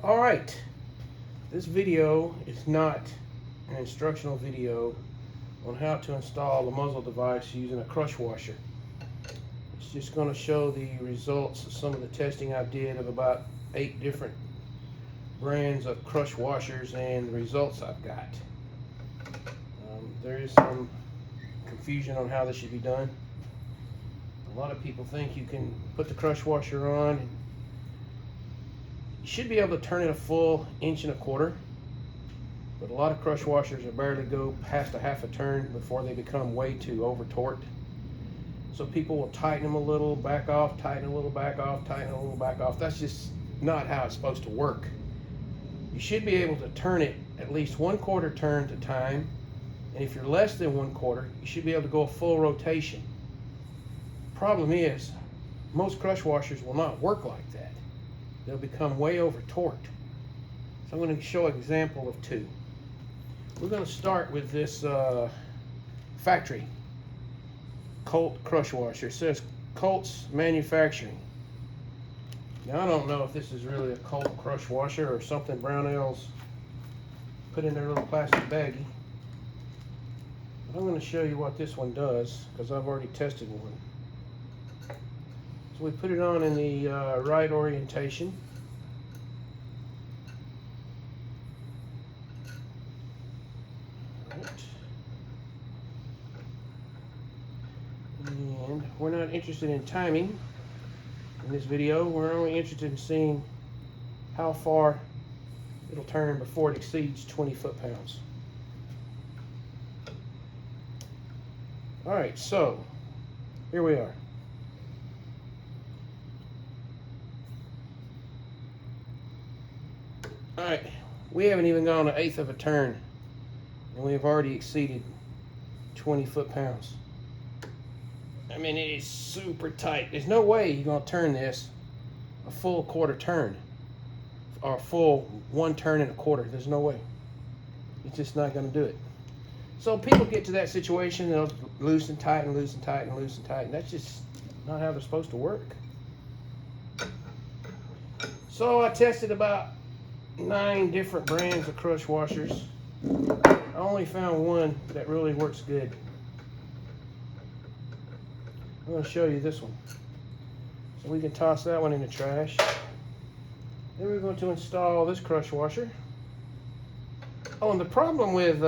Alright, this video is not an instructional video on how to install a muzzle device using a crush washer. It's just going to show the results of some of the testing I did of about 8 different brands of crush washers and the results I've got. There is some confusion on how this should be done. A lot of people think you can put the crush washer on and you should be able to turn it a full 1.25 inches, but a lot of crush washers are barely go past a half a turn before they become way too over torqued. So people will tighten them a little, back off, tighten a little, back off, tighten a little, back off. That's just not how it's supposed to work. You should be able to turn it at least 1/4 turn at a time, and if you're less than 1/4, you should be able to go a full rotation. Problem is, most crush washers will not work like that. They'll become way over torqued. So I'm going to show an example of 2. We're going to start with this factory Colt crush washer. It says Colt's Manufacturing. Now I don't know if this is really a Colt crush washer or something Brownells put in their little plastic baggie. But I'm going to show you what this one does because I've already tested one. So we put it on in the right orientation. And we're not interested in timing in this video. We're only interested in seeing how far it'll turn before it exceeds 20 foot-pounds. Alright, so here we are. Alright, we haven't even gone 1/8 of a turn and we have already exceeded 20 foot-pounds. I mean, it is super tight. There's no way you're going to turn this a full 1/4 turn or a full 1 turn and 1/4. There's no way. It's just not going to do it. So people get to that situation, they'll loosen, tighten, loosen, tighten, loosen, tighten. That's just not how they're supposed to work. So I tested about 9 different brands of crush washers. I only found one that really works good. I'm going to show you this one. So we can toss that one in the trash. Then we're going to install this crush washer. Oh, and the problem with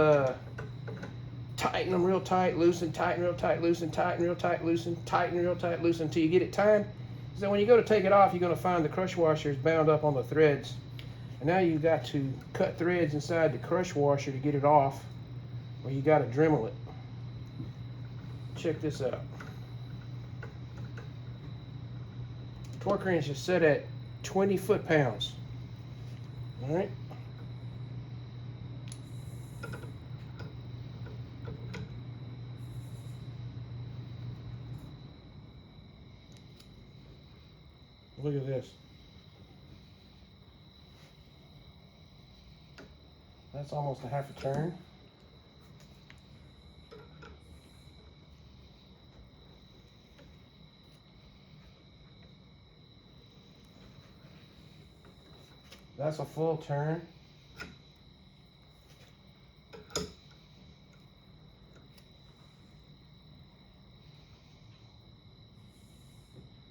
tighten them real tight, loosen, tighten real tight, loosen, tighten real tight, loosen, tighten real tight, loosen until you get it timed. So when you go to take it off, you're going to find the crush washer is bound up on the threads. And now you've got to cut threads inside the crush washer to get it off, or you got to Dremel it. Check this out. Torque wrench is set at 20 foot-pounds. All right. Look at this. That's almost a half a turn. That's a full turn.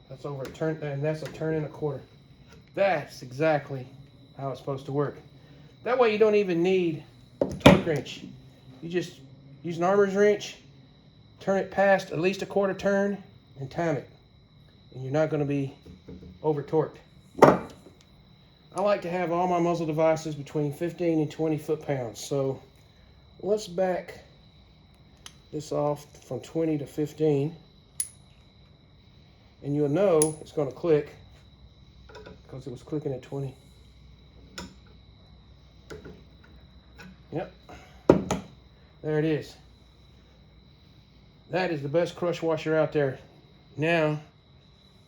That's over a turn, and that's a turn and 1/4. That's exactly how it's supposed to work. That way you don't even need a torque wrench. You just use an armor's wrench, turn it past at least a 1/4 turn, and time it. And you're not going to be over torqued. I like to have all my muzzle devices between 15 and 20 foot-pounds. So let's back this off from 20 to 15. And you'll know it's going to click because it was clicking at 20. Yep. There it is. That is the best crush washer out there. Now,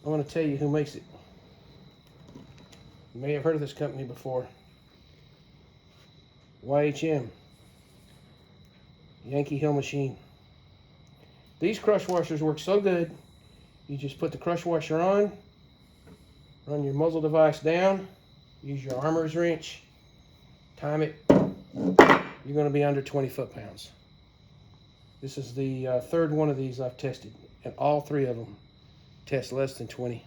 I want to tell you who makes it. You may have heard of this company before. YHM. Yankee Hill Machine. These crush washers work so good, you just put the crush washer on, run your muzzle device down, Use your armorer's wrench. Time it. You're going to be under 20 foot-pounds. This is the third one of these I've tested, and all three of them test less than 20.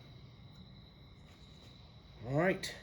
All right.